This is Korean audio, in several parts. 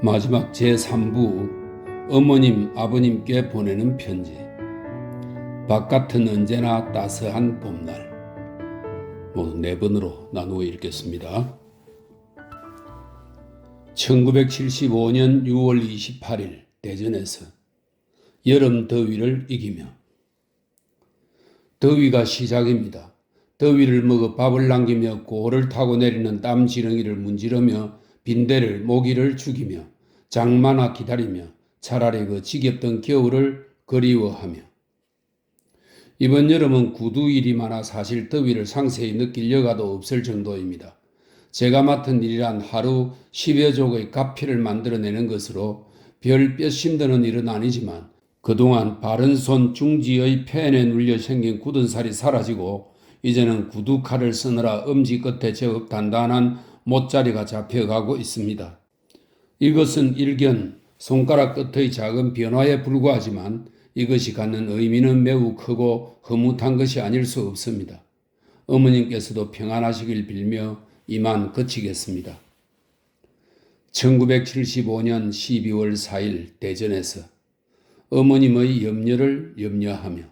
마지막 제3부 어머님 아버님께 보내는 편지. 바깥은 언제나 따스한 봄날. 모두 4번으로 나누어 읽겠습니다. 1975년 6월 28일 대전에서 여름 더위를 이기며. 더위가 시작입니다. 더위를 먹어 밥을 남기며 고를 타고 내리는 땀 지렁이를 문지르며 빈대를 모기를 죽이며 장마나 기다리며 차라리 그 지겹던 겨울을 그리워하며. 이번 여름은 구두일이 많아 사실 더위를 상세히 느낄 여가도 없을 정도입니다. 제가 맡은 일이란 하루 10여 족의 가피를 만들어내는 것으로 별 뼈심드는 일은 아니지만 그동안 바른 손 중지의 팬에 눌려 생긴 굳은 살이 사라지고 이제는 구두칼을 쓰느라 엄지 끝에 제법 단단한 못자리가 잡혀가고 있습니다. 이것은 일견 손가락 끝의 작은 변화에 불과하지만 이것이 갖는 의미는 매우 크고 흐뭇한 것이 아닐 수 없습니다. 어머님께서도 평안하시길 빌며 이만 그치겠습니다. 1975년 12월 4일 대전에서 어머님의 염려를 염려하며.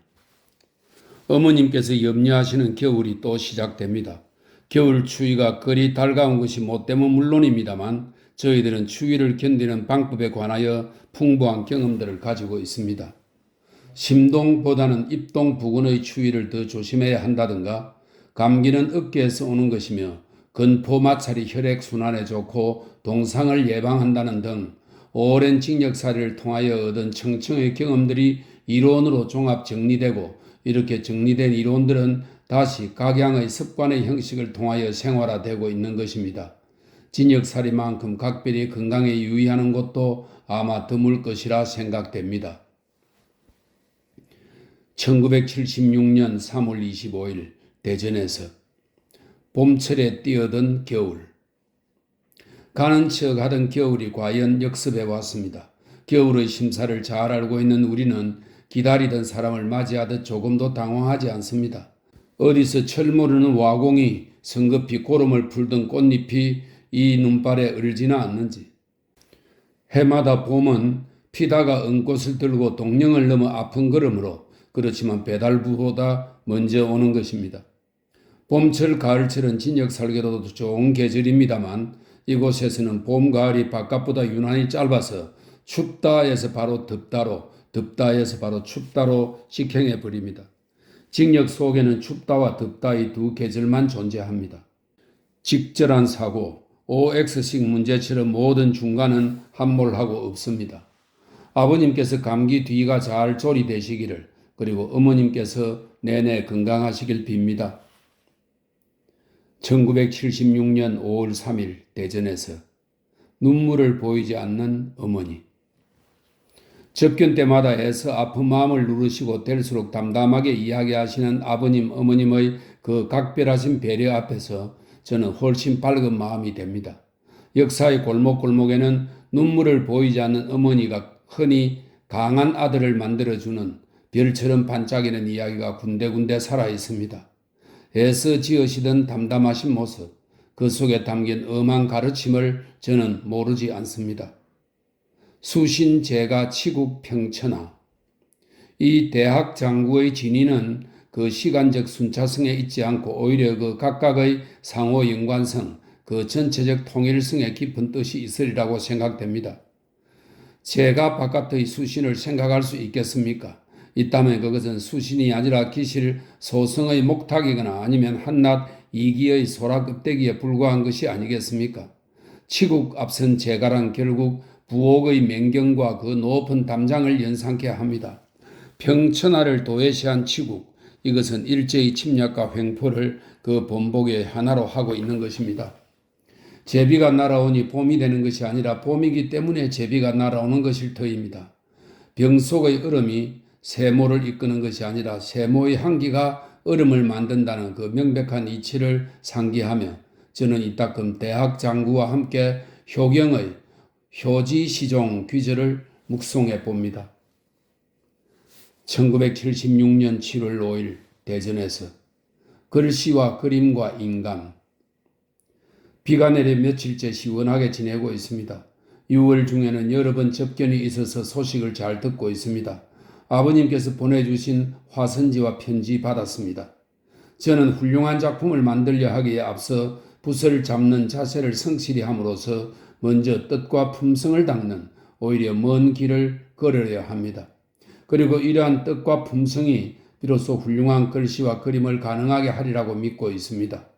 어머님께서 염려하시는 겨울이 또 시작됩니다. 겨울 추위가 그리 달가운 것이 못 되면 물론입니다만 저희들은 추위를 견디는 방법에 관하여 풍부한 경험들을 가지고 있습니다. 심동보다는 입동 부근의 추위를 더 조심해야 한다든가, 감기는 어깨에서 오는 것이며 건포 마찰이 혈액순환에 좋고 동상을 예방한다는 등 오랜 징역살이를 통하여 얻은 청청의 경험들이 이론으로 종합 정리되고, 이렇게 정리된 이론들은 다시 각양의 습관의 형식을 통하여 생활화되고 있는 것입니다. 징역살이만큼 각별히 건강에 유의하는 곳도 아마 드물 것이라 생각됩니다. 1976년 3월 25일 대전에서 봄철에 뛰어든 겨울. 가는 척 하던 겨울이 과연 역습해 왔습니다. 겨울의 심사를 잘 알고 있는 우리는 기다리던 사람을 맞이하듯 조금도 당황하지 않습니다. 어디서 철 모르는 와공이 성급히 고름을 풀던 꽃잎이 이 눈발에 얼지나 않는지. 해마다 봄은 피다가 은꽃을 들고 동령을 넘어 아픈 걸음으로, 그렇지만 배달부보다 먼저 오는 것입니다. 봄철, 가을철은 진역 살기로도 좋은 계절입니다만 이곳에서는 봄, 가을이 바깥보다 유난히 짧아서 춥다에서 바로 덥다로, 덥다에서 바로 춥다로 직행해 버립니다. 징역 속에는 춥다와 덥다의 두 계절만 존재합니다. 직절한 사고, OX식 문제처럼 모든 중간은 함몰하고 없습니다. 아버님께서 감기 뒤가 잘 조리되시기를, 그리고 어머님께서 내내 건강하시길 빕니다. 1976년 5월 3일 대전에서 눈물을 보이지 않는 어머니. 접견 때마다 애써 아픈 마음을 누르시고 될수록 담담하게 이야기하시는 아버님, 어머님의 그 각별하신 배려 앞에서 저는 훨씬 밝은 마음이 됩니다. 역사의 골목골목에는 눈물을 보이지 않는 어머니가 흔히 강한 아들을 만들어주는 별처럼 반짝이는 이야기가 군데군데 살아있습니다. 애써 지으시던 담담하신 모습, 그 속에 담긴 엄한 가르침을 저는 모르지 않습니다. 수신제가 치국 평천하. 이 대학 장구의 진위는 그 시간적 순차성에 있지 않고 오히려 그 각각의 상호 연관성, 그 전체적 통일성에 깊은 뜻이 있으리라고 생각됩니다. 제가 바깥의 수신을 생각할 수 있겠습니까? 있다면 그것은 수신이 아니라 기실 소성의 목탁이거나 아니면 한낱 이기의 소라껍데기에 불과한 것이 아니겠습니까? 치국 앞선 제가란 결국 부옥의 맹경과 그 높은 담장을 연상케 합니다. 평천하를 도외시한 치국, 이것은 일제의 침략과 횡포를 그 본복의 하나로 하고 있는 것입니다. 제비가 날아오니 봄이 되는 것이 아니라 봄이기 때문에 제비가 날아오는 것일 터입니다. 병 속의 얼음이 세모를 이끄는 것이 아니라 세모의 한기가 얼음을 만든다는 그 명백한 이치를 상기하며 저는 이따금 대학 장구와 함께 효경의 효지시종 귀절을 묵송해 봅니다. 1976년 7월 5일 대전에서 글씨와 그림과 인감. 비가 내려 며칠째 시원하게 지내고 있습니다. 6월 중에는 여러 번 접견이 있어서 소식을 잘 듣고 있습니다. 아버님께서 보내주신 화선지와 편지 받았습니다. 저는 훌륭한 작품을 만들려 하기에 앞서 붓을 잡는 자세를 성실히 함으로써 먼저 뜻과 품성을 닦는 오히려 먼 길을 걸어야 합니다. 그리고 이러한 뜻과 품성이 비로소 훌륭한 글씨와 그림을 가능하게 하리라고 믿고 있습니다.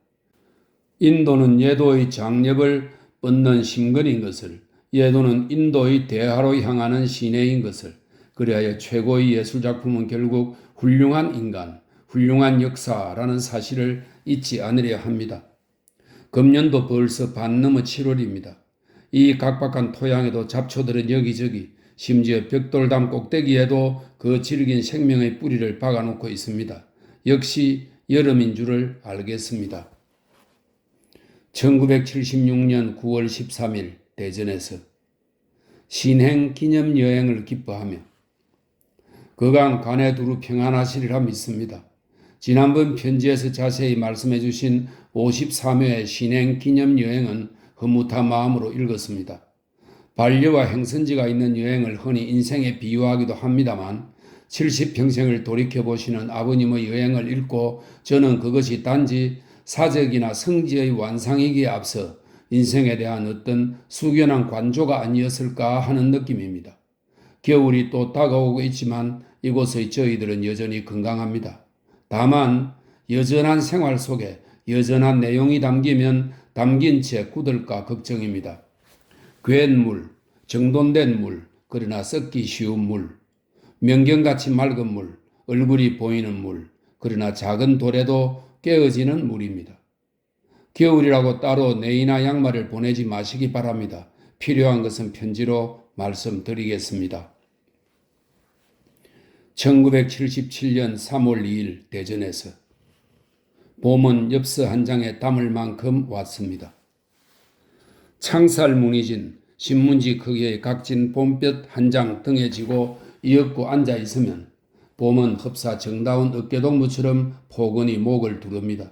인도는 예도의 장렵을 뻗는 심근인 것을, 예도는 인도의 대하로 향하는 시내인 것을, 그리하여 최고의 예술작품은 결국 훌륭한 인간, 훌륭한 역사라는 사실을 잊지 않으려 합니다. 금년도 벌써 반 넘어 7월입니다. 이 각박한 토양에도 잡초들은 여기저기, 심지어 벽돌담 꼭대기에도 그 질긴 생명의 뿌리를 박아놓고 있습니다. 역시 여름인 줄을 알겠습니다. 1976년 9월 13일 대전에서 신행 기념 여행을 기뻐하며 그간 간에 두루 평안하시리라 믿습니다. 지난번 편지에서 자세히 말씀해 주신 53회의 신행 기념 여행은 흐뭇한 마음으로 읽었습니다. 반려와 행선지가 있는 여행을 흔히 인생에 비유하기도 합니다만 70평생을 돌이켜보시는 아버님의 여행을 읽고 저는 그것이 단지 사적이나 성지의 완상이기에 앞서 인생에 대한 어떤 숙연한 관조가 아니었을까 하는 느낌입니다. 겨울이 또 다가오고 있지만 이곳의 저희들은 여전히 건강합니다. 다만 여전한 생활 속에 여전한 내용이 담기면 담긴 채 굳을까 걱정입니다. 괴물, 정돈된 물, 그러나 썩기 쉬운 물, 명경같이 맑은 물, 얼굴이 보이는 물, 그러나 작은 돌에도 깨어지는 물입니다. 겨울이라고 따로 내이나 양말을 보내지 마시기 바랍니다. 필요한 것은 편지로 말씀드리겠습니다. 1977년 3월 2일 대전에서 봄은 엽서 한 장에 담을 만큼 왔습니다. 창살 무늬진 신문지 크기의 각진 봄볕 한 장 등에 지고 이윽고 앉아 있으면 봄은 흡사 정다운 어깨동무처럼 포근히 목을 두릅니다.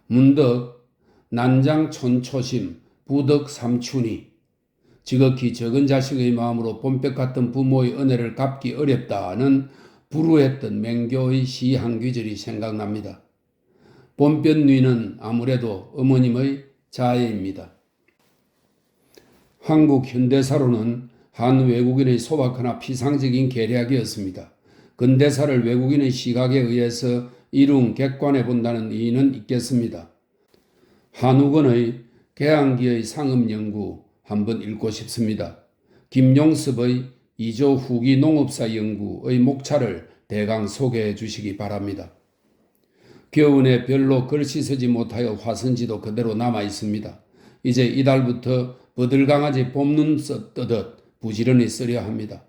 문득 난장 촌초심 부덕 삼춘이 지극히 적은 자식의 마음으로 봄볕 같은 부모의 은혜를 갚기 어렵다는 불우했던 맹교의 시 한 귀절이 생각납니다. 봄볕 뉘는 아무래도 어머님의 자애입니다. 한국 현대사로는 한 외국인의 소박하나 피상적인 계략이었습니다. 근대사를 외국인의 시각에 의해서 이룬 객관해 본다는 이의는 있겠습니다. 한우건의 개항기의 상업연구 한번 읽고 싶습니다. 김용섭의 2조 후기 농업사 연구의 목차를 대강 소개해 주시기 바랍니다. 겨우내 별로 글씨 쓰지 못하여 화선지도 그대로 남아 있습니다. 이제 이달부터 버들강아지 봄눈 뜨듯 부지런히 쓰려 합니다.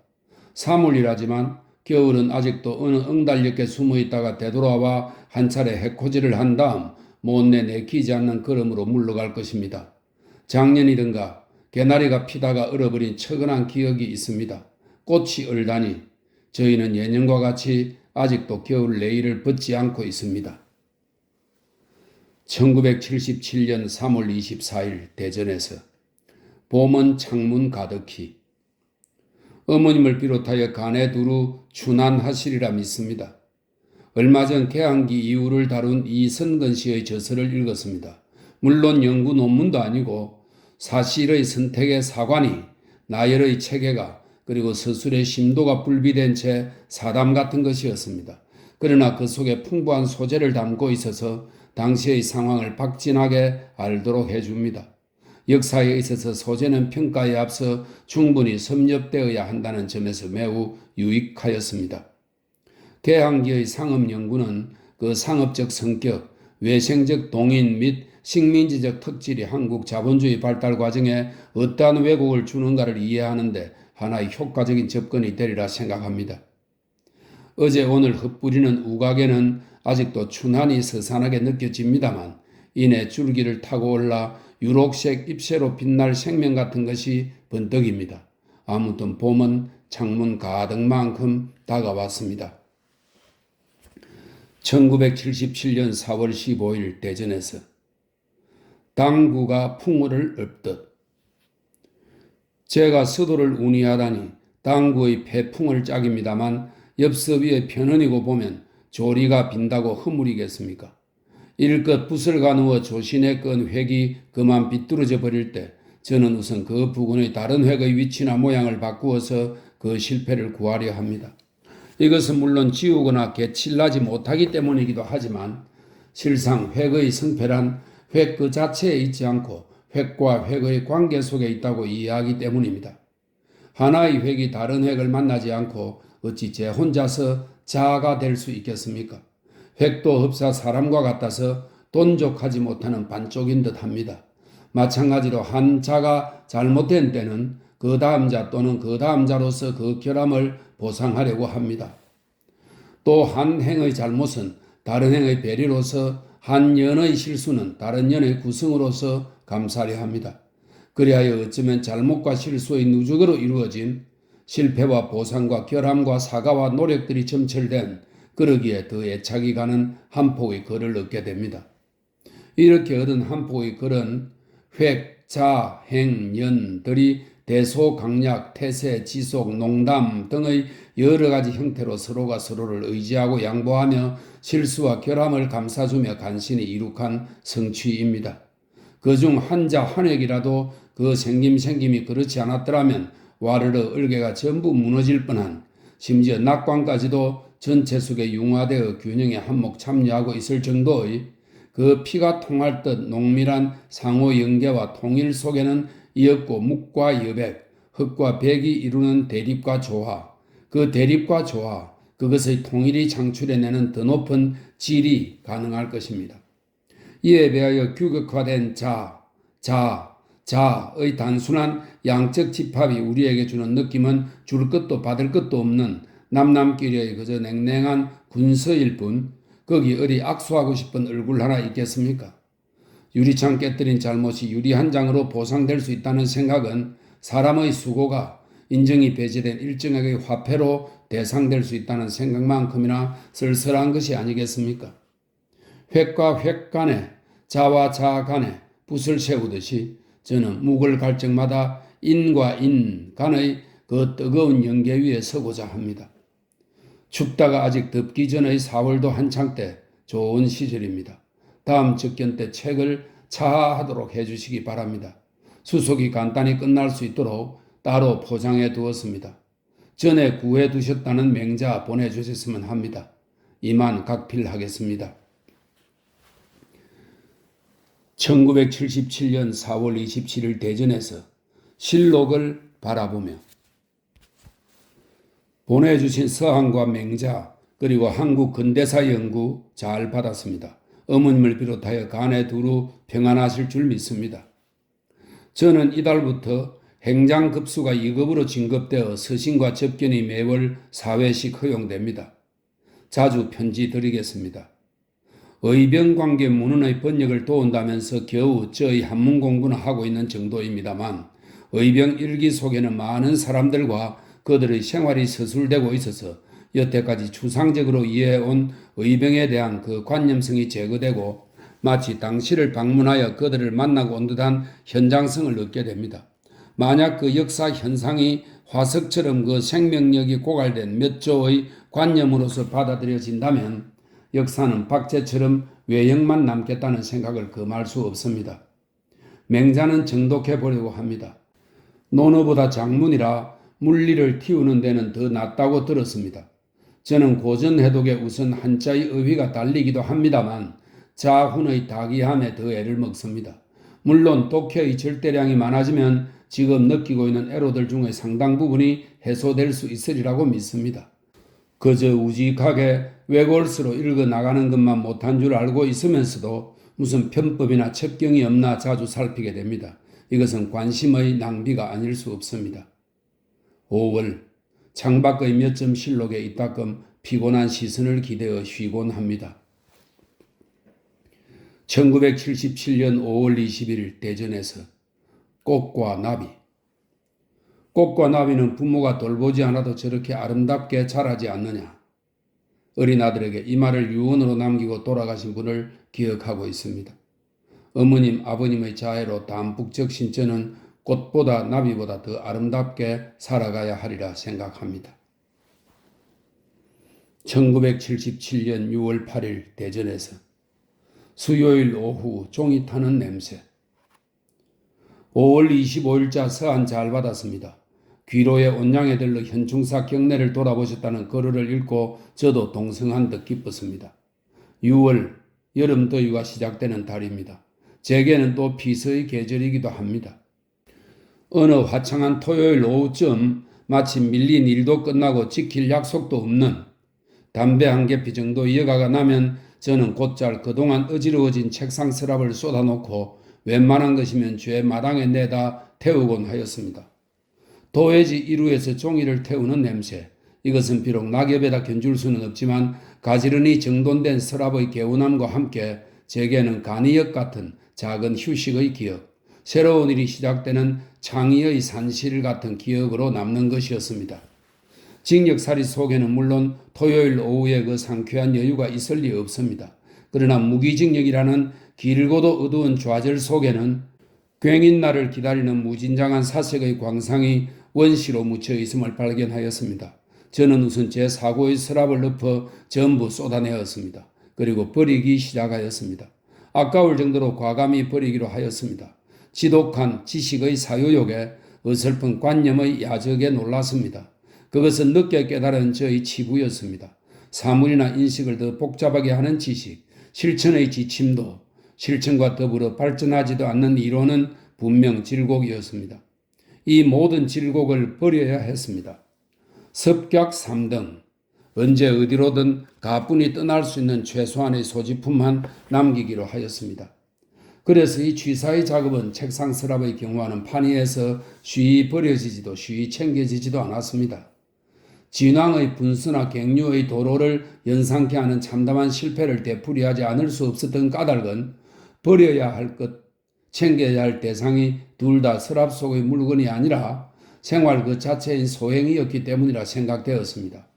3월이라지만 겨울은 아직도 어느 응달녘에 숨어있다가 되돌아와 한 차례 해코지를 한 다음 못내 내키지 않는 걸음으로 물러갈 것입니다. 작년이든가 개나리가 피다가 얼어버린 처근한 기억이 있습니다. 꽃이 얼다니 저희는 예년과 같이 아직도 겨울 내일을 벗지 않고 있습니다. 1977년 3월 24일 대전에서 봄은 창문 가득히 어머님을 비롯하여 간에 두루 춘환하시리라 믿습니다. 얼마 전 개항기 이후를 다룬 이선근 씨의 저서를 읽었습니다. 물론 연구 논문도 아니고 사실의 선택의 사관이 나열의 체계가 그리고 서술의 심도가 불비된 채 사담 같은 것이었습니다. 그러나 그 속에 풍부한 소재를 담고 있어서 당시의 상황을 박진하게 알도록 해줍니다. 역사에 있어서 소재는 평가에 앞서 충분히 섭렵되어야 한다는 점에서 매우 유익하였습니다. 개항기의 상업연구는 그 상업적 성격, 외생적 동인 및 식민지적 특질이 한국 자본주의 발달 과정에 어떠한 왜곡을 주는가를 이해하는 데 하나의 효과적인 접근이 되리라 생각합니다. 어제 오늘 흩뿌리는 우각에는 아직도 춘한이 서산하게 느껴집니다만 이내 줄기를 타고 올라 유록색 잎새로 빛날 생명 같은 것이 번뜩입니다. 아무튼 봄은 창문 가득만큼 다가왔습니다. 1977년 4월 15일 대전에서 당구가 풍우를 읊듯 제가 서도를 운이하다니 당구의 패풍을 짝입니다만 엽서위의 편언이고 보면 조리가 빈다고 허물이겠습니까? 일껏 붓을 가누어 조신에 끈 획이 그만 비뚤어져 버릴 때 저는 우선 그 부근의 다른 획의 위치나 모양을 바꾸어서 그 실패를 구하려 합니다. 이것은 물론 지우거나 개칠나지 못하기 때문이기도 하지만 실상 획의 성패란 획 그 자체에 있지 않고 획과 획의 관계 속에 있다고 이해하기 때문입니다. 하나의 획이 다른 획을 만나지 않고 어찌 제 혼자서 자아가 될 수 있겠습니까? 획도 흡사 사람과 같아서 돈족하지 못하는 반쪽인 듯 합니다. 마찬가지로 한 자가 잘못된 때는 그 다음 자 또는 그 다음 자로서 그 결함을 보상하려고 합니다. 또 한 행의 잘못은 다른 행의 배려로서 한 연의 실수는 다른 연의 구성으로서 감사하려 합니다. 그리하여 어쩌면 잘못과 실수의 누적으로 이루어진 실패와 보상과 결함과 사과와 노력들이 점철된 그러기에 더 애착이 가는 한 폭의 글을 얻게 됩니다. 이렇게 얻은 한 폭의 글은 획, 자, 행, 연들이 대소강약, 태세, 지속, 농담 등의 여러 가지 형태로 서로가 서로를 의지하고 양보하며 실수와 결함을 감싸주며 간신히 이룩한 성취입니다. 그중 한자 한 획이라도 그 생김이 그렇지 않았더라면 와르르 을개가 전부 무너질 뻔한 심지어 낙관까지도 전체 속에 융화되어 균형에 한몫 참여하고 있을 정도의 그 피가 통할 듯 농밀한 상호 연계와 통일 속에는 이었고 묵과 여백, 흙과 백이 이루는 대립과 조화, 그 대립과 조화, 그것의 통일이 창출해내는 더 높은 질이 가능할 것입니다. 이에 비하여 규격화된 자의 단순한 양적 집합이 우리에게 주는 느낌은 줄 것도 받을 것도 없는 남남끼리의 그저 냉랭한 군서일 뿐 거기 어디 악수하고 싶은 얼굴 하나 있겠습니까? 유리창 깨뜨린 잘못이 유리 한 장으로 보상될 수 있다는 생각은 사람의 수고가 인정이 배제된 일정액의 화폐로 대상될 수 있다는 생각만큼이나 쓸쓸한 것이 아니겠습니까? 획과 획 간에 자와 자 간에 붓을 세우듯이 저는 묵을 갈 적마다 인과 인 간의 그 뜨거운 연계 위에 서고자 합니다. 춥다가 아직 덥기 전의 4월도 한창 때 좋은 시절입니다. 다음 접견 때 책을 차하하도록 해주시기 바랍니다. 수속이 간단히 끝날 수 있도록 따로 포장해 두었습니다. 전에 구해 두셨다는 맹자 보내주셨으면 합니다. 이만 각필하겠습니다. 1977년 4월 27일 대전에서 실록을 바라보며 보내주신 서한과 맹자 그리고 한국 근대사 연구 잘 받았습니다. 어머님을 비롯하여 간에 두루 평안하실 줄 믿습니다. 저는 이달부터 행장급수가 2급으로 진급되어 서신과 접견이 매월 4회씩 허용됩니다. 자주 편지 드리겠습니다. 의병관계 문헌의 번역을 도운다면서 겨우 저의 한문 공부는 하고 있는 정도입니다만 의병 일기 속에는 많은 사람들과 그들의 생활이 서술되고 있어서 여태까지 추상적으로 이해해온 의병에 대한 그 관념성이 제거되고 마치 당시를 방문하여 그들을 만나고 온 듯한 현장성을 얻게 됩니다. 만약 그 역사 현상이 화석처럼 그 생명력이 고갈된 몇 조의 관념으로서 받아들여진다면 역사는 박제처럼 외형만 남겠다는 생각을 금할 수 없습니다. 맹자는 정독해 보려고 합니다. 논어보다 작문이라 물리를 틔우는 데는 더 낫다고 들었습니다. 저는 고전 해독에 우선 한자의 의휘가 달리기도 합니다만 자훈의 다기함에 더 애를 먹습니다. 물론 독해의 절대량이 많아지면 지금 느끼고 있는 애로들 중에 상당 부분이 해소될 수 있으리라고 믿습니다. 그저 우직하게 외골수로 읽어나가는 것만 못한 줄 알고 있으면서도 무슨 편법이나 첩경이 없나 자주 살피게 됩니다. 이것은 관심의 낭비가 아닐 수 없습니다. 5월 창밖의 몇 점 실록에 이따금 피곤한 시선을 기대어 쉬곤 합니다. 1977년 5월 21일 대전에서 꽃과 나비. 꽃과 나비는 부모가 돌보지 않아도 저렇게 아름답게 자라지 않느냐. 어린 아들에게 이 말을 유언으로 남기고 돌아가신 분을 기억하고 있습니다. 어머님, 아버님의 자해로 담북 적신 저는 꽃보다 나비보다 더 아름답게 살아가야 하리라 생각합니다. 1977년 6월 8일 대전에서 수요일 오후 종이 타는 냄새. 5월 25일자 서한 잘 받았습니다. 귀로의 온양에 들러 현충사 경내를 돌아보셨다는 글을 읽고 저도 동성한 듯 기뻤습니다. 6월 여름 더위가 시작되는 달입니다. 제게는 또 피서의 계절이기도 합니다. 어느 화창한 토요일 오후쯤 마치 밀린 일도 끝나고 지킬 약속도 없는 담배 한 개피 정도 이어가가 나면 저는 곧잘 그동안 어지러워진 책상 서랍을 쏟아놓고 웬만한 것이면 죄 마당에 내다 태우곤 하였습니다. 도회지 1호에서 종이를 태우는 냄새. 이것은 비록 낙엽에다 견줄 수는 없지만 가지런히 정돈된 서랍의 개운함과 함께 제게는 간이역 같은 작은 휴식의 기억, 새로운 일이 시작되는 창의의 산실 같은 기억으로 남는 것이었습니다. 징역살이 속에는 물론 토요일 오후에 그 상쾌한 여유가 있을 리 없습니다. 그러나 무기징역이라는 길고도 어두운 좌절 속에는 괭인날을 기다리는 무진장한 사색의 광상이 원시로 묻혀 있음을 발견하였습니다. 저는 우선 제 사고의 서랍을 엎어 전부 쏟아내었습니다. 그리고 버리기 시작하였습니다. 아까울 정도로 과감히 버리기로 하였습니다. 지독한 지식의 사유욕에 어설픈 관념의 야적에 놀랐습니다. 그것은 늦게 깨달은 저의 치부였습니다. 사물이나 인식을 더 복잡하게 하는 지식, 실천의 지침도 실천과 더불어 발전하지도 않는 이론은 분명 질곡이었습니다. 이 모든 질곡을 버려야 했습니다. 습격 3등, 언제 어디로든 가뿐히 떠날 수 있는 최소한의 소지품만 남기기로 하였습니다. 그래서 이 취사의 작업은 책상 서랍의 경우와는 판이에서 쉬이 버려지지도 쉬이 챙겨지지도 않았습니다. 진왕의 분수나 갱류의 도로를 연상케 하는 참담한 실패를 되풀이하지 않을 수 없었던 까닭은 버려야 할 것, 챙겨야 할 대상이 둘 다 서랍 속의 물건이 아니라 생활 그 자체인 소행이었기 때문이라 생각되었습니다.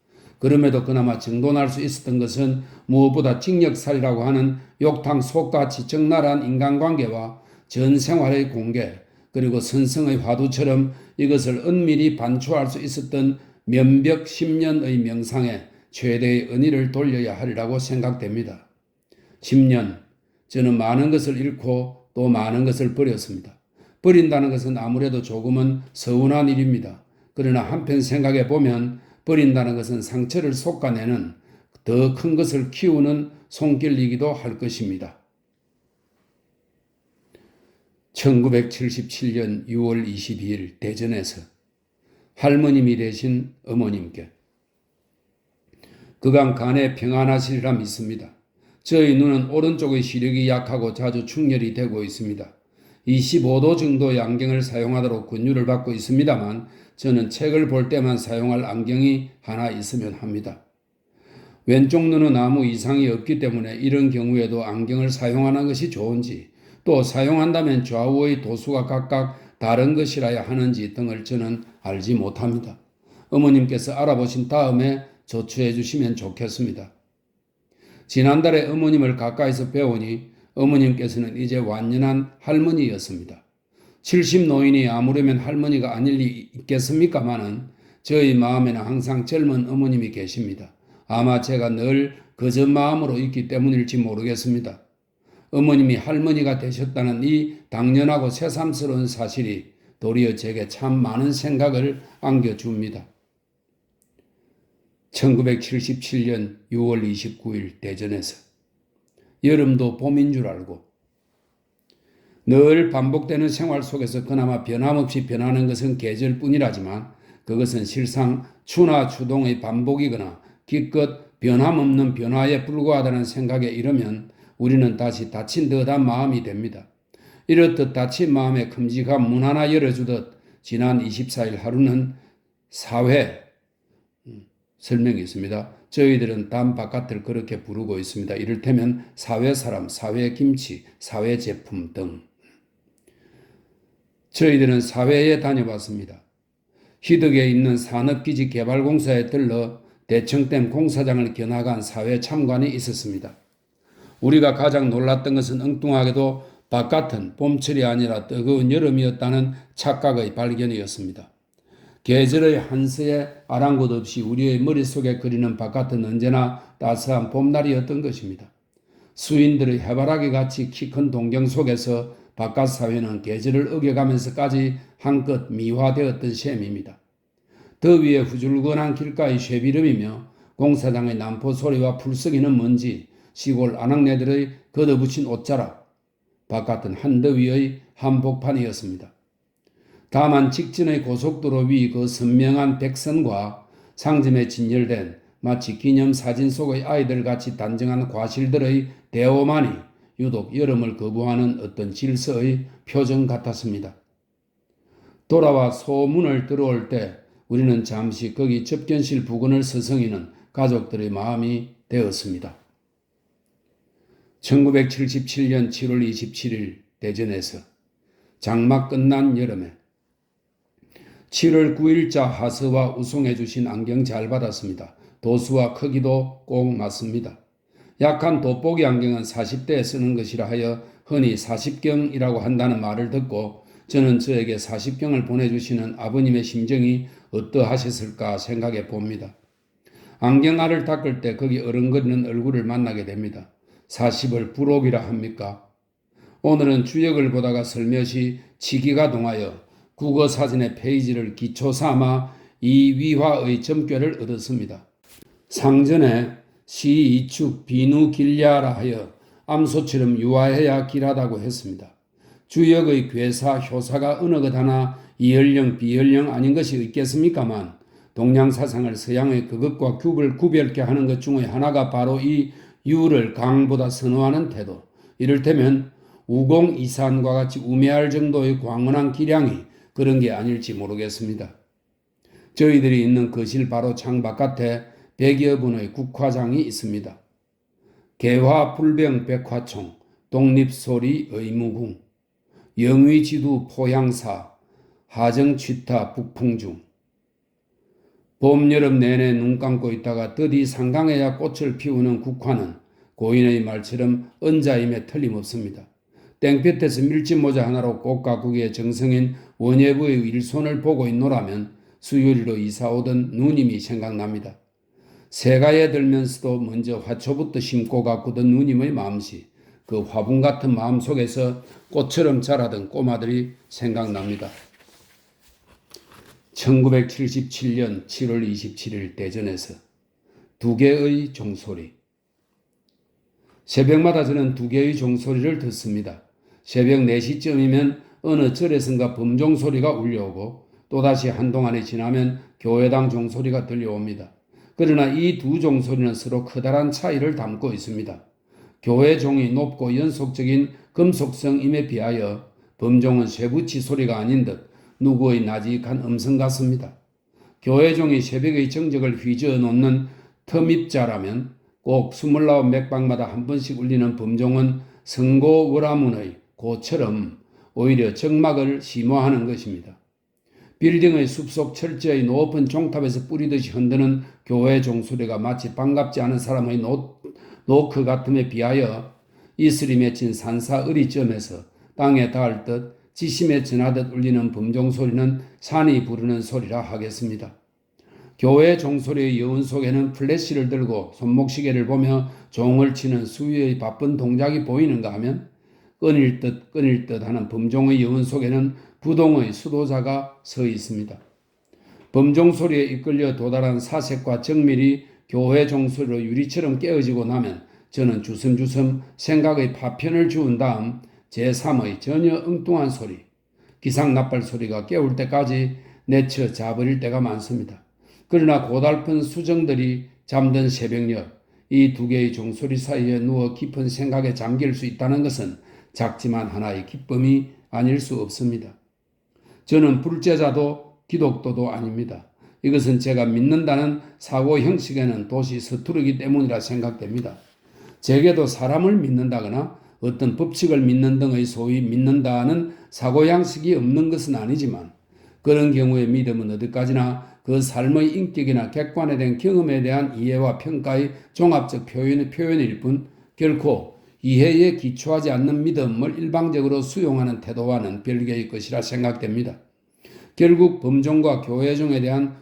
그럼에도 그나마 정돈할 수 있었던 것은 무엇보다 징역살이라고 하는 욕탕 속같이 적나라한 인간관계와 전 생활의 공개, 그리고 선성의 화두처럼 이것을 은밀히 반추할 수 있었던 면벽 10년의 명상에 최대의 은희를 돌려야 하리라고 생각됩니다. 10년, 저는 많은 것을 잃고 또 많은 것을 버렸습니다. 버린다는 것은 아무래도 조금은 서운한 일입니다. 그러나 한편 생각해 보면 버린다는 것은 상처를 솎아내는 더 큰 것을 키우는 손길이기도 할 것입니다. 1977년 6월 22일 대전에서 할머님이 되신 어머님께 그간 간에 평안하시리라 믿습니다. 저희 눈은 오른쪽의 시력이 약하고 자주 충혈이 되고 있습니다. 25도 정도의 안경을 사용하도록 권유를 받고 있습니다만 저는 책을 볼 때만 사용할 안경이 하나 있으면 합니다. 왼쪽 눈은 아무 이상이 없기 때문에 이런 경우에도 안경을 사용하는 것이 좋은지 또 사용한다면 좌우의 도수가 각각 다른 것이라야 하는지 등을 저는 알지 못합니다. 어머님께서 알아보신 다음에 조처해 주시면 좋겠습니다. 지난달에 어머님을 가까이서 배우니 어머님께서는 이제 완연한 할머니였습니다. 70 노인이 아무려면 할머니가 아닐 리 있겠습니까마는 저희 마음에는 항상 젊은 어머님이 계십니다. 아마 제가 늘 그저 마음으로 있기 때문일지 모르겠습니다. 어머님이 할머니가 되셨다는 이 당연하고 새삼스러운 사실이 도리어 제게 참 많은 생각을 안겨줍니다. 1977년 6월 29일 대전에서 여름도 봄인 줄 알고 늘 반복되는 생활 속에서 그나마 변함없이 변하는 것은 계절뿐이라지만 그것은 실상 추나 추동의 반복이거나 기껏 변함없는 변화에 불과하다는 생각에 이르면 우리는 다시 닫힌 듯한 마음이 됩니다. 이렇듯 닫힌 마음에 큼직한 문 하나 열어주듯 지난 24일 하루는 사회 설명이 있습니다. 저희들은 단 바깥을 그렇게 부르고 있습니다. 이를테면 사회사람, 사회김치, 사회제품 등. 저희들은 사회에 다녀봤습니다. 희덕에 있는 산업기지개발공사에 들러 대청댐 공사장을 겨나간 사회 참관이 있었습니다. 우리가 가장 놀랐던 것은 엉뚱하게도 바깥은 봄철이 아니라 뜨거운 여름이었다는 착각의 발견이었습니다. 계절의 한서에 아랑곳 없이 우리의 머릿속에 그리는 바깥은 언제나 따스한 봄날이었던 것입니다. 수인들의 해바라기 같이 키 큰 동경 속에서 바깥 사회는 계절을 어겨가면서까지 한껏 미화되었던 셈입니다. 더위에 후줄근한 길가의 쇠비름이며 공사장의 난포 소리와 풀썩이는 먼지, 시골 아낙네들의 걷어붙인 옷자락, 바깥은 한더위의 한복판이었습니다. 다만 직진의 고속도로 위 그 선명한 백선과 상점에 진열된 마치 기념사진 속의 아이들같이 단정한 과실들의 대오만이 유독 여름을 거부하는 어떤 질서의 표정 같았습니다. 돌아와 소문을 들어올 때 우리는 잠시 거기 접견실 부근을 서성이는 가족들의 마음이 되었습니다. 1977년 7월 27일 대전에서 장마 끝난 여름에 7월 9일자 하서와 우송해 주신 안경 잘 받았습니다. 도수와 크기도 꼭 맞습니다. 약한 돋보기 안경은 40대에 쓰는 것이라 하여 흔히 40경이라고 한다는 말을 듣고 저는 저에게 40경을 보내주시는 아버님의 심정이 어떠하셨을까 생각해 봅니다. 안경알을 닦을 때 거기 어른거리는 얼굴을 만나게 됩니다. 40을 부록이라 합니까? 오늘은 주역을 보다가 슬며시 치기가 동하여 국어사전의 페이지를 기초 삼아 이위화의 점괘를 얻었습니다. 상전에 시 이축 비누 길야라 하여 암소처럼 유화해야 길하다고 했습니다. 주역의 괴사 효사가 어느 것 하나 이연령 비연령 아닌 것이 있겠습니까만 동양사상을 서양의 그것과 굽을 구별케 하는 것 중의 하나가 바로 이 유를 강보다 선호하는 태도, 이를테면 우공이산과 같이 우매할 정도의 광원한 기량이 그런 게 아닐지 모르겠습니다. 저희들이 있는 거실 바로 창 바깥에 100여 분의 국화장이 있습니다. 개화 불병 백화총, 독립소리 의무궁, 영위지두 포향사, 하정취타 북풍중. 봄, 여름 내내 눈 감고 있다가 드디 상강해야 꽃을 피우는 국화는 고인의 말처럼 언자임에 틀림없습니다. 땡볕에서 밀짚모자 하나로 꽃 가꾸기에 정성인 원예부의 일손을 보고 있노라면 수요일로 이사오던 누님이 생각납니다. 새가에 들면서도 먼저 화초부터 심고 가꾸던 누님의 마음씨, 그 화분 같은 마음 속에서 꽃처럼 자라던 꼬마들이 생각납니다. 1977년 7월 27일 대전에서 두 개의 종소리. 새벽마다 저는 두 개의 종소리를 듣습니다. 새벽 4시쯤이면 어느 절에선가 범종소리가 울려오고 또다시 한동안이 지나면 교회당 종소리가 들려옵니다. 그러나 이 두 종소리는 서로 커다란 차이를 담고 있습니다. 교회 종이 높고 연속적인 금속성임에 비하여 범종은 쇠붙이 소리가 아닌 듯 누구의 나직한 음성 같습니다. 교회 종이 새벽의 정적을 휘저어 놓는 텀입자라면 꼭 29 맥박마다 한 번씩 울리는 범종은 성고 월화문의 고처럼 오히려 정막을 심화하는 것입니다. 빌딩의 숲속 철제의 높은 종탑에서 뿌리듯이 흔드는 교회 종소리가 마치 반갑지 않은 사람의 노크 같음에 비하여 이슬이 맺힌 산사 어리점에서 땅에 닿을 듯 지심에 전하듯 울리는 범종소리는 산이 부르는 소리라 하겠습니다. 교회 종소리의 여운 속에는 플래시를 들고 손목시계를 보며 종을 치는 수위의 바쁜 동작이 보이는가 하면 끊일 듯 하는 범종의 여운 속에는 부동의 수도자가 서 있습니다. 범종 소리에 이끌려 도달한 사색과 정밀이 교회 종소리로 유리처럼 깨어지고 나면 저는 주섬주섬 생각의 파편을 주운 다음 제3의 전혀 엉뚱한 소리, 기상나팔 소리가 깨울 때까지 내쳐 자버릴 때가 많습니다. 그러나 고달픈 수정들이 잠든 새벽녘 이 두 개의 종소리 사이에 누워 깊은 생각에 잠길 수 있다는 것은 작지만 하나의 기쁨이 아닐 수 없습니다. 저는 불제자도 기독도도 아닙니다. 이것은 제가 믿는다는 사고 형식에는 도시 서투르기 때문이라 생각됩니다. 제게도 사람을 믿는다거나 어떤 법칙을 믿는 등의 소위 믿는다는 사고 양식이 없는 것은 아니지만 그런 경우에 믿음은 어디까지나 그 삶의 인격이나 객관화된 경험에 대한 이해와 평가의 종합적 표현일 뿐 결코 이해에 기초하지 않는 믿음을 일방적으로 수용하는 태도와는 별개의 것이라 생각됩니다. 결국 범종과 교회종에 대한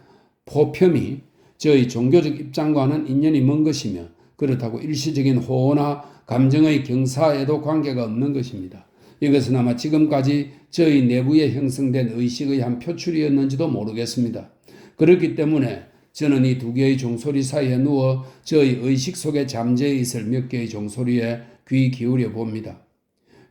포편이 저희 종교적 입장과는 인연이 먼 것이며 그렇다고 일시적인 호호나 감정의 경사에도 관계가 없는 것입니다. 이것은 아마 지금까지 저희 내부에 형성된 의식의 한 표출이었는지도 모르겠습니다. 그렇기 때문에 저는 이 두 개의 종소리 사이에 누워 저희 의식 속에 잠재해 있을 몇 개의 종소리에 귀 기울여 봅니다.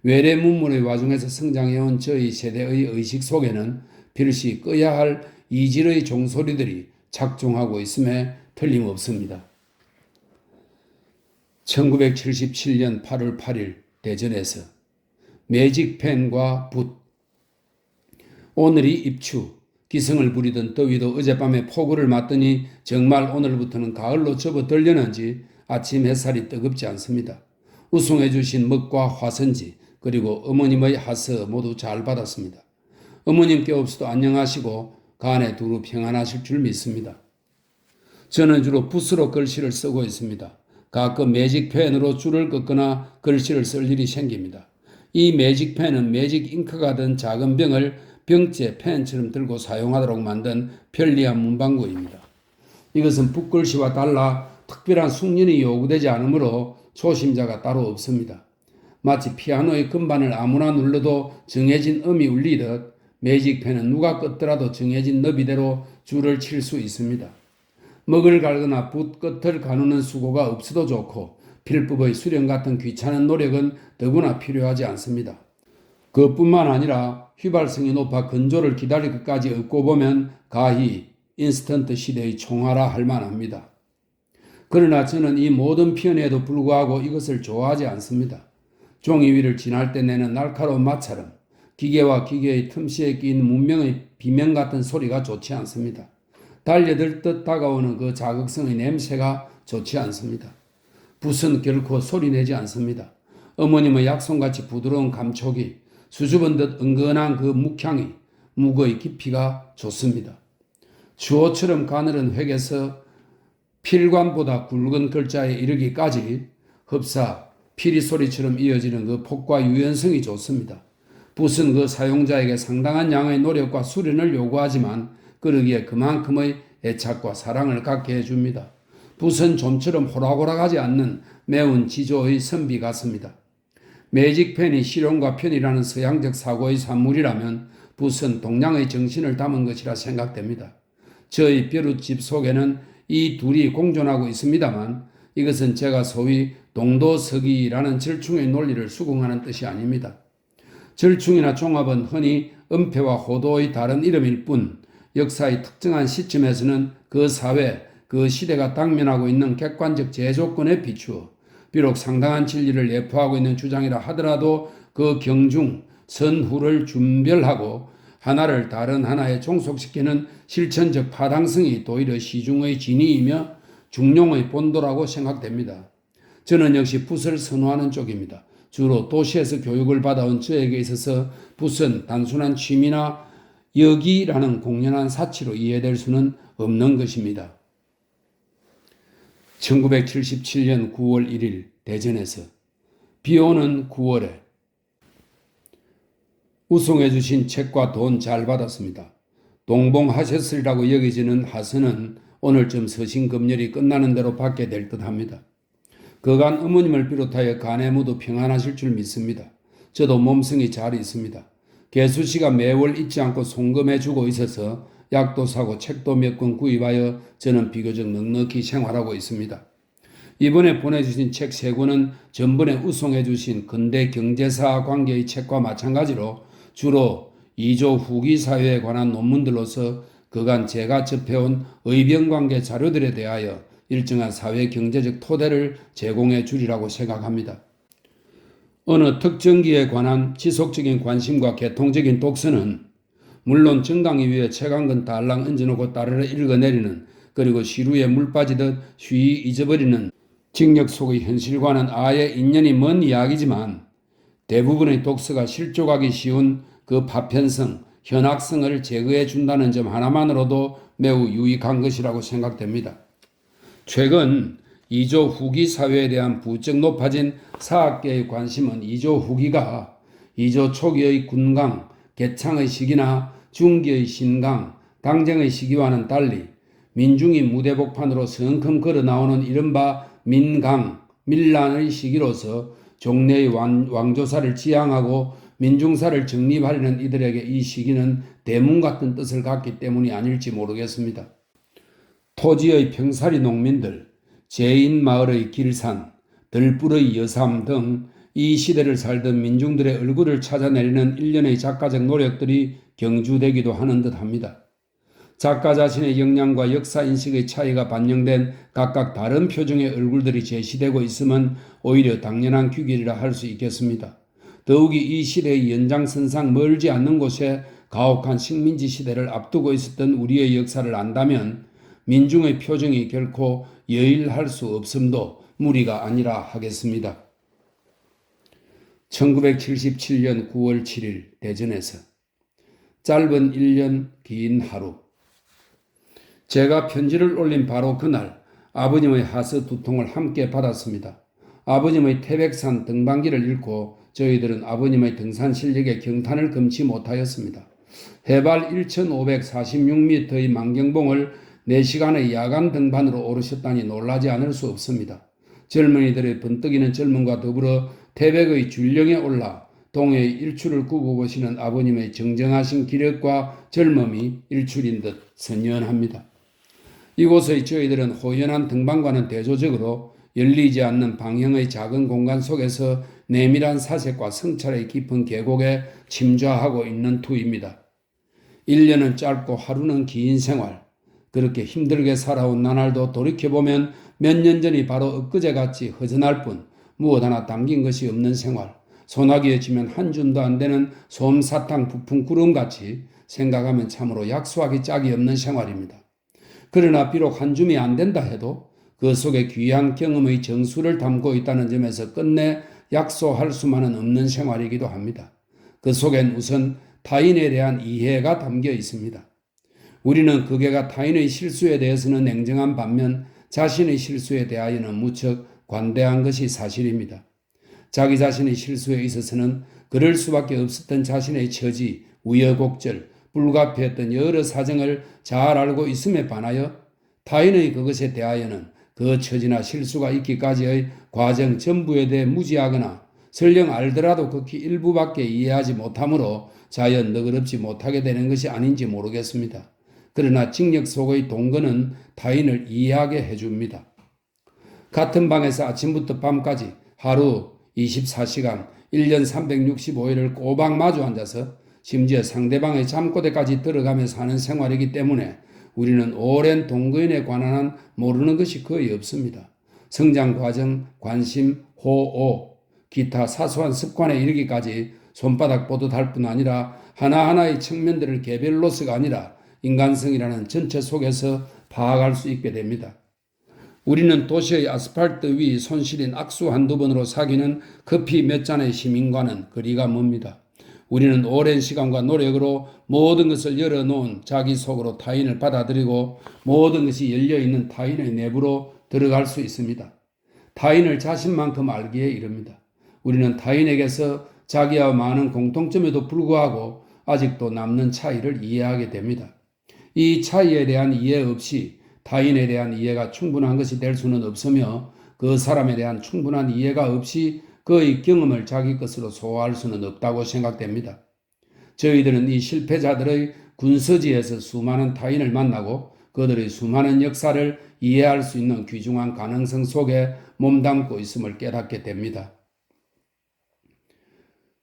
외래 문물의 와중에서 성장해온 저희 세대의 의식 속에는 필시 꺼야 할 이질의 종소리들이 작동하고 있음에 틀림없습니다. 1977년 8월 8일 대전에서 매직펜과 붓. 오늘이 입추, 기승을 부리던 더위도 어젯밤에 폭우를 맞더니 정말 오늘부터는 가을로 접어들려는지 아침 햇살이 뜨겁지 않습니다. 우송해 주신 먹과 화선지 그리고 어머님의 하서 모두 잘 받았습니다. 어머님께 없어도 안녕하시고 간에 두루 평안하실 줄 믿습니다. 저는 주로 붓으로 글씨를 쓰고 있습니다. 가끔 매직펜으로 줄을 긋거나 글씨를 쓸 일이 생깁니다. 이 매직펜은 매직 잉크가 든 작은 병을 병째 펜처럼 들고 사용하도록 만든 편리한 문방구입니다. 이것은 붓글씨와 달라 특별한 숙련이 요구되지 않으므로 초심자가 따로 없습니다. 마치 피아노의 건반을 아무나 눌러도 정해진 음이 울리듯 매직펜은 누가 껐더라도 정해진 너비대로 줄을 칠 수 있습니다. 먹을 갈거나 붓 끝을 가누는 수고가 없어도 좋고 필법의 수련 같은 귀찮은 노력은 더구나 필요하지 않습니다. 그뿐만 아니라 휘발성이 높아 건조를 기다릴 것까지 얻고 보면 가히 인스턴트 시대의 총화라 할 만합니다. 그러나 저는 이 모든 편에도 불구하고 이것을 좋아하지 않습니다. 종이 위를 지날 때 내는 날카로운 마찰음, 기계와 기계의 틈새에 끼인 문명의 비명 같은 소리가 좋지 않습니다. 달려들 듯 다가오는 그 자극성의 냄새가 좋지 않습니다. 붓은 결코 소리내지 않습니다. 어머님의 약손같이 부드러운 감촉이 수줍은 듯 은근한 그 묵향이 묵의 깊이가 좋습니다. 주호처럼 가늘은 획에서 필관보다 굵은 글자에 이르기까지 흡사, 피리 소리처럼 이어지는 그 폭과 유연성이 좋습니다. 붓은 그 사용자에게 상당한 양의 노력과 수련을 요구하지만 그러기에 그만큼의 애착과 사랑을 갖게 해줍니다. 붓은 좀처럼 호락호락하지 않는 매운 지조의 선비 같습니다. 매직펜이 실용과 편이라는 서양적 사고의 산물이라면 붓은 동양의 정신을 담은 것이라 생각됩니다. 저희 벼룻집 속에는 이 둘이 공존하고 있습니다만 이것은 제가 소위 동도서기라는 절충의 논리를 수긍하는 뜻이 아닙니다. 절충이나 종합은 흔히 은폐와 호도의 다른 이름일 뿐 역사의 특정한 시점에서는 그 사회, 그 시대가 당면하고 있는 객관적 제조건에 비추어 비록 상당한 진리를 내포하고 있는 주장이라 하더라도 그 경중, 선후를 준별하고 하나를 다른 하나에 종속시키는 실천적 타당성이 도리어 시중의 진위이며 중용의 본도라고 생각됩니다. 저는 역시 붓을 선호하는 쪽입니다. 주로 도시에서 교육을 받아온 저에게 있어서 붓은 단순한 취미나 여기라는 공연한 사치로 이해될 수는 없는 것입니다. 1977년 9월 1일 대전에서 비오는 9월에 우송해 주신 책과 돈 잘 받았습니다. 동봉하셨으리라고 여겨지는 하선은 오늘쯤 서신검열이 끝나는 대로 받게 될 듯합니다. 그간 어머님을 비롯하여 간에 모두 평안하실 줄 믿습니다. 저도 몸성이 잘 있습니다. 개수씨가 매월 잊지 않고 송금해주고 있어서 약도 사고 책도 몇 권 구입하여 저는 비교적 넉넉히 생활하고 있습니다. 이번에 보내주신 책 3권은 전번에 우송해주신 근대 경제사 관계의 책과 마찬가지로 주로 2조 후기 사회에 관한 논문들로서 그간 제가 접해온 의병관계 자료들에 대하여 일정한 사회 경제적 토대를 제공해 주리라고 생각합니다. 어느 특정기에 관한 지속적인 관심과 개통적인 독서는 물론 정강이 위에 책 한 권 달랑 얹어놓고 따르르 읽어내리는 그리고 시루에 물 빠지듯 쉬이 잊어버리는 직력 속의 현실과는 아예 인연이 먼 이야기지만 대부분의 독서가 실족하기 쉬운 그 파편성, 현학성을 제거해 준다는 점 하나만으로도 매우 유익한 것이라고 생각됩니다. 최근 이조 후기 사회에 대한 부쩍 높아진 사학계의 관심은 이조 후기가 이조 초기의 군강, 개창의 시기나 중기의 신강, 당쟁의 시기와는 달리 민중이 무대복판으로 성큼 걸어 나오는 이른바 민강, 밀란의 시기로서 종래의 왕조사를 지향하고 민중사를 정립하려는 이들에게 이 시기는 대문 같은 뜻을 갖기 때문이 아닐지 모르겠습니다. 토지의 평사리 농민들, 제인마을의 길산, 들불의 여삼 등 이 시대를 살던 민중들의 얼굴을 찾아내리는 일련의 작가적 노력들이 경주되기도 하는 듯합니다. 작가 자신의 역량과 역사인식의 차이가 반영된 각각 다른 표정의 얼굴들이 제시되고 있으면 오히려 당연한 귀결이라 할 수 있겠습니다. 더욱이 이 시대의 연장선상 멀지 않는 곳에 가혹한 식민지 시대를 앞두고 있었던 우리의 역사를 안다면 민중의 표정이 결코 여일할 수 없음도 무리가 아니라 하겠습니다. 1977년 9월 7일 대전에서 짧은 1년 긴 하루. 제가 편지를 올린 바로 그날 아버님의 하서 2통을 함께 받았습니다. 아버님의 태백산 등반기를 잃고 저희들은 아버님의 등산 실력에 경탄을 금치 못하였습니다. 해발 1546m의 만경봉을 4시간의 야간 등반으로 오르셨다니 놀라지 않을 수 없습니다. 젊은이들의 번뜩이는 젊음과 더불어 태백의 줄령에 올라 동해의 일출을 굽어보시는 아버님의 정정하신 기력과 젊음이 일출인 듯 선연합니다. 이곳의 저희들은 호연한 등반과는 대조적으로 열리지 않는 방형의 작은 공간 속에서 내밀한 사색과 성찰의 깊은 계곡에 침좌하고 있는 투입니다. 1년은 짧고 하루는 긴 생활. 그렇게 힘들게 살아온 나날도 돌이켜보면 몇 년 전이 바로 엊그제같이 허전할 뿐 무엇 하나 담긴 것이 없는 생활. 소나기에 지면 한 줌도 안 되는 솜사탕 부푼 구름같이 생각하면 참으로 약수하기 짝이 없는 생활입니다. 그러나 비록 한 줌이 안 된다 해도 그 속에 귀한 경험의 정수를 담고 있다는 점에서 끝내 약소할 수만은 없는 생활이기도 합니다. 그 속엔 우선 타인에 대한 이해가 담겨 있습니다. 우리는 그게가 타인의 실수에 대해서는 냉정한 반면 자신의 실수에 대하여는 무척 관대한 것이 사실입니다. 자기 자신의 실수에 있어서는 그럴 수밖에 없었던 자신의 처지, 우여곡절, 불가피했던 여러 사정을 잘 알고 있음에 반하여 타인의 그것에 대하여는 그 처지나 실수가 있기까지의 과정 전부에 대해 무지하거나 설령 알더라도 극히 일부밖에 이해하지 못하므로 자연 너그럽지 못하게 되는 것이 아닌지 모르겠습니다. 그러나 징역 속의 동거는 타인을 이해하게 해줍니다. 같은 방에서 아침부터 밤까지 하루 24시간 1년 365일을 꼬박 마주 앉아서 심지어 상대방의 잠꼬대까지 들어가며 사는 생활이기 때문에 우리는 오랜 동거인에 관한 한 모르는 것이 거의 없습니다. 성장 과정, 관심, 호호, 기타 사소한 습관에 이르기까지 손바닥 보듯할 뿐 아니라 하나하나의 측면들을 개별로서가 아니라 인간성이라는 전체 속에서 파악할 수 있게 됩니다. 우리는 도시의 아스팔트 위 손실인 악수 한두 번으로 사귀는 커피 몇 잔의 시민과는 거리가 멉니다. 우리는 오랜 시간과 노력으로 모든 것을 열어놓은 자기 속으로 타인을 받아들이고 모든 것이 열려있는 타인의 내부로 들어갈 수 있습니다. 타인을 자신만큼 알기에 이릅니다. 우리는 타인에게서 자기와 많은 공통점에도 불구하고 아직도 남는 차이를 이해하게 됩니다. 이 차이에 대한 이해 없이 타인에 대한 이해가 충분한 것이 될 수는 없으며 그 사람에 대한 충분한 이해가 없이 그의 경험을 자기 것으로 소화할 수는 없다고 생각됩니다. 저희들은 이 실패자들의 군서지에서 수많은 타인을 만나고 그들의 수많은 역사를 이해할 수 있는 귀중한 가능성 속에 몸담고 있음을 깨닫게 됩니다.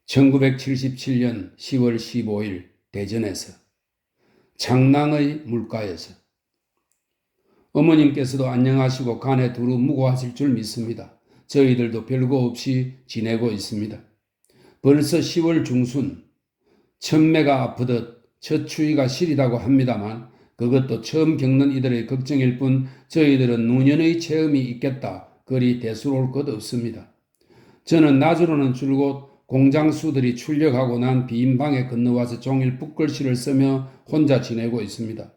1977년 10월 15일 대전에서 창랑의 물가에서 어머님께서도 안녕하시고 간에 두루 무고하실 줄 믿습니다. 저희들도 별거 없이 지내고 있습니다. 벌써 10월 중순, 천매가 아프듯 첫 추위가 시리다고 합니다만 그것도 처음 겪는 이들의 걱정일 뿐 저희들은 노년의 체험이 있겠다 그리 대수로울 것 없습니다. 저는 낮으로는 줄곧 공장수들이 출력하고 난 빈 방에 건너와서 종일 붓글씨를 쓰며 혼자 지내고 있습니다.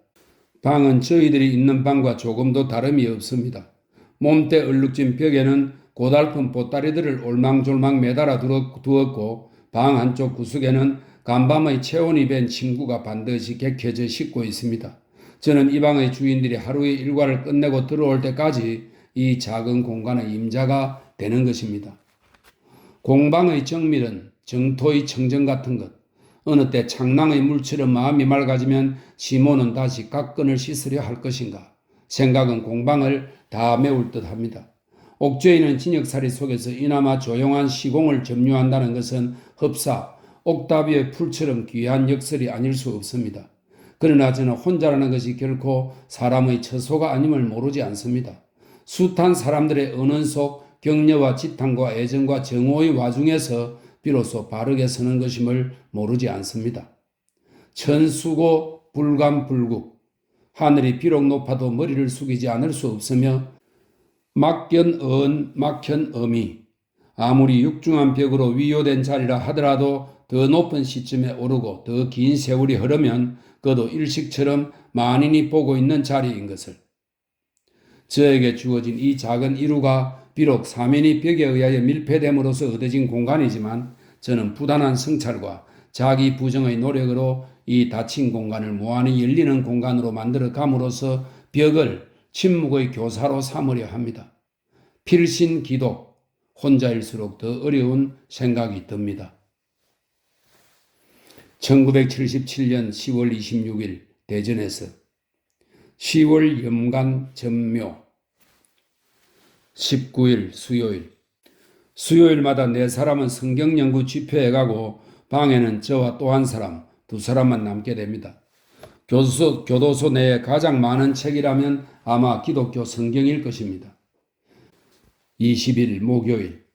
방은 저희들이 있는 방과 조금도 다름이 없습니다. 몸대 얼룩진 벽에는 고달픈 보따리들을 올망졸망 매달아 두었고 방 한쪽 구석에는 간밤의 체온이 밴 침구가 반드시 객해져 씻고 있습니다. 저는 이 방의 주인들이 하루의 일과를 끝내고 들어올 때까지 이 작은 공간의 임자가 되는 것입니다. 공방의 정밀은 정토의 청정 같은 것. 어느 때 창랑의 물처럼 마음이 맑아지면 시몬은 다시 각 끈을 씻으려 할 것인가. 생각은 공방을 다 메울 듯합니다. 옥죄이는 진역살이 속에서 이나마 조용한 시공을 점유한다는 것은 흡사, 옥타비의 풀처럼 귀한 역설이 아닐 수 없습니다. 그러나 저는 혼자라는 것이 결코 사람의 처소가 아님을 모르지 않습니다. 숱한 사람들의 언언 속 격려와 지탄과 애정과 정오의 와중에서 비로소 바르게 서는 것임을 모르지 않습니다. 천수고 불감불국, 하늘이 비록 높아도 머리를 숙이지 않을 수 없으며 막견언 막현어미, 아무리 육중한 벽으로 위요된 자리라 하더라도 더 높은 시점에 오르고 더 긴 세월이 흐르면 그도 일식처럼 만인이 보고 있는 자리인 것을. 저에게 주어진 이 작은 이루가 비록 사면이 벽에 의하여 밀폐됨으로써 얻어진 공간이지만 저는 부단한 성찰과 자기 부정의 노력으로 이 닫힌 공간을 무한히 열리는 공간으로 만들어 감으로써 벽을 침묵의 교사로 삼으려 합니다. 필신 기독, 혼자일수록 더 어려운 생각이 듭니다. 1977년 10월 26일 대전에서 10월 염간 전묘 19일 수요일. 수요일마다 네 사람은 성경 연구 집회에 가고 방에는 저와 또 한 사람, 두 사람만 남게 됩니다. 교도소 내에 가장 많은 책이라면 아마 기독교 성경일 것입니다. 20일 목요일.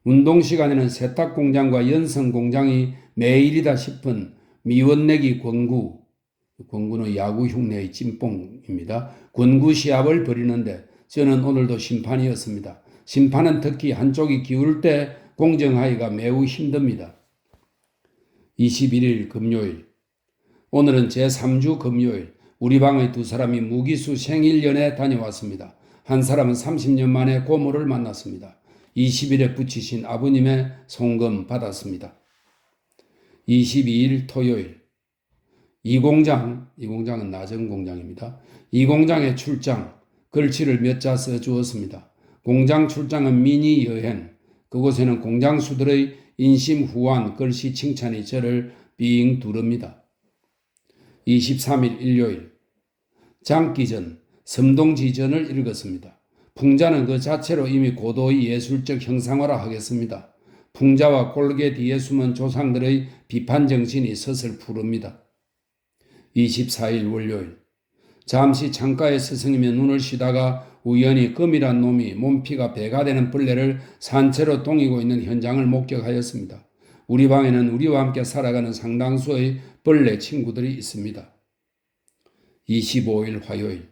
운동시간에는 세탁공장과 연성공장이 매일이다 싶은 미원내기 권구는 야구 흉내의 찐뽕입니다. 권구 시합을 벌이는데 저는 오늘도 심판이었습니다. 심판은 특히 한쪽이 기울 때 공정하기가 매우 힘듭니다. 21일 금요일. 오늘은 제3주 금요일. 우리 방의 두 사람이 무기수 생일연에 다녀왔습니다. 한 사람은 30년 만에 고모를 만났습니다. 20일에 붙이신 아버님의 송금 받았습니다. 22일 토요일. 이 공장은 나정 공장입니다. 이 공장에 출장, 글씨를 몇 자 써주었습니다. 공장 출장은 미니 여행, 그곳에는 공장수들의 인심후한 글씨 칭찬이 저를 빙 두릅니다. 23일 일요일. 장기 전, 섬동지전을 읽었습니다. 풍자는 그 자체로 이미 고도의 예술적 형상화라 하겠습니다. 풍자와 꼴개 뒤에 숨은 조상들의 비판 정신이 서슬 푸릅니다. 24일 월요일. 잠시 창가에 스승이며 눈을 쉬다가 우연히 금이란 놈이 몸피가 배가 되는 벌레를 산채로 동이고 있는 현장을 목격하였습니다. 우리 방에는 우리와 함께 살아가는 상당수의 벌레 친구들이 있습니다. 25일 화요일.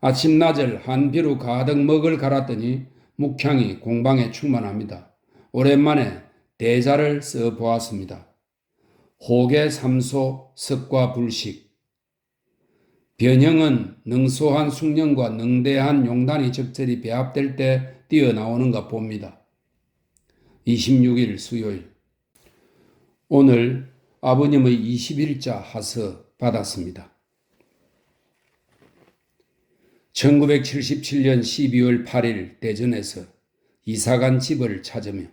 아침나절 한 비루 가득 먹을 갈았더니 묵향이 공방에 충만합니다. 오랜만에 대자를 써보았습니다. 호계 삼소 석과 불식. 변형은 능소한 숙련과 능대한 용단이 적절히 배합될 때 뛰어나오는가 봅니다. 26일 수요일. 오늘 아버님의 20일자 하서 받았습니다. 1977년 12월 8일 대전에서 이사간 집을 찾으며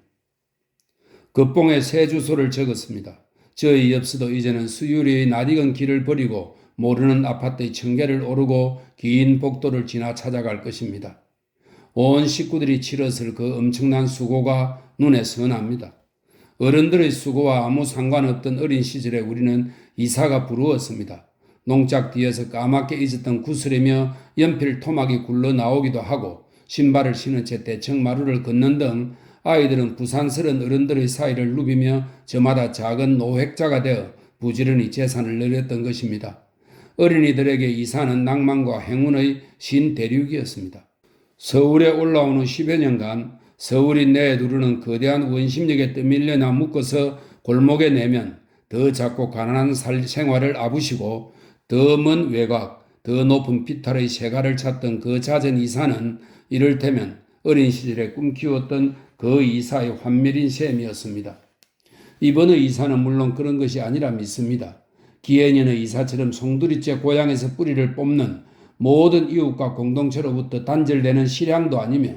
급봉에 새 주소를 적었습니다. 저희 엽서도 이제는 수유리의 낯익은 길을 버리고 모르는 아파트의 청계를 오르고 긴 복도를 지나 찾아갈 것입니다. 온 식구들이 치렀을 그 엄청난 수고가 눈에 선합니다. 어른들의 수고와 아무 상관없던 어린 시절에 우리는 이사가 부러웠습니다. 농짝 뒤에서 까맣게 잊었던 구슬이며 연필 토막이 굴러 나오기도 하고 신발을 신은 채 대청 마루를 걷는 등 아이들은 부산스런 어른들의 사이를 누비며 저마다 작은 노획자가 되어 부지런히 재산을 늘렸던 것입니다. 어린이들에게 이사는 낭만과 행운의 신대륙이었습니다. 서울에 올라오는 10여 년간 서울이 내두르는 거대한 원심력에 떠밀려나 묶어서 골목에 내면 더 작고 가난한 생활을 아부시고 더 먼 외곽, 더 높은 비탈의 세가를 찾던 그 잦은 이사는 이를테면 어린 시절에 꿈키웠던 그 이사의 환멸인 셈이었습니다. 이번의 이사는 물론 그런 것이 아니라 믿습니다. 기해년의 이사처럼 송두리째 고향에서 뿌리를 뽑는 모든 이웃과 공동체로부터 단절되는 실향도 아니며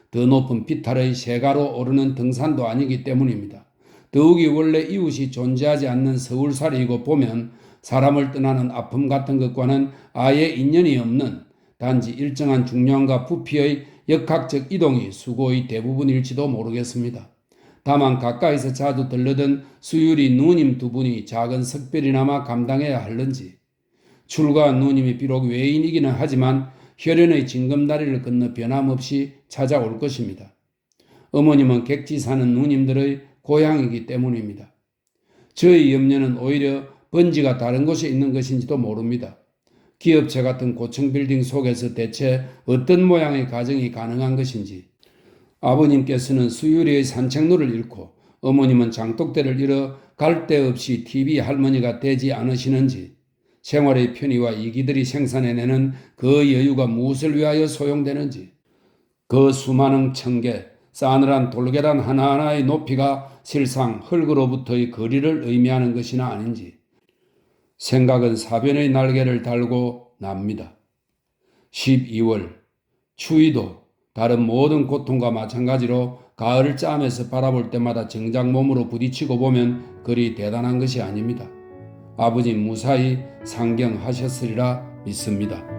더 높은 비탈의 세가로 오르는 등산도 아니기 때문입니다. 더욱이 원래 이웃이 존재하지 않는 서울살이고 보면 사람을 떠나는 아픔 같은 것과는 아예 인연이 없는 단지 일정한 중량과 부피의 역학적 이동이 수고의 대부분일지도 모르겠습니다. 다만 가까이서 자주 들르던 수유리 누님 두 분이 작은 석별이나마 감당해야 할는지, 출가 누님이 비록 외인이기는 하지만 혈연의 징검다리를 건너 변함없이 찾아올 것입니다. 어머님은 객지 사는 누님들의 고향이기 때문입니다. 저의 염려는 오히려 번지가 다른 곳에 있는 것인지도 모릅니다. 기업체 같은 고층 빌딩 속에서 대체 어떤 모양의 가정이 가능한 것인지, 아버님께서는 수유리의 산책로를 잃고 어머님은 장독대를 잃어 갈 데 없이 TV 할머니가 되지 않으시는지, 생활의 편의와 이기들이 생산해내는 그 여유가 무엇을 위하여 소용되는지, 그 수많은 청개, 싸늘한 돌계란 하나하나의 높이가 실상 흙으로부터의 거리를 의미하는 것이나 아닌지, 생각은 사변의 날개를 달고 납니다. 12월, 추위도 다른 모든 고통과 마찬가지로 가을을 짬에서 바라볼 때마다 정작 몸으로 부딪히고 보면 그리 대단한 것이 아닙니다. 아버지 무사히 상경하셨으리라 믿습니다.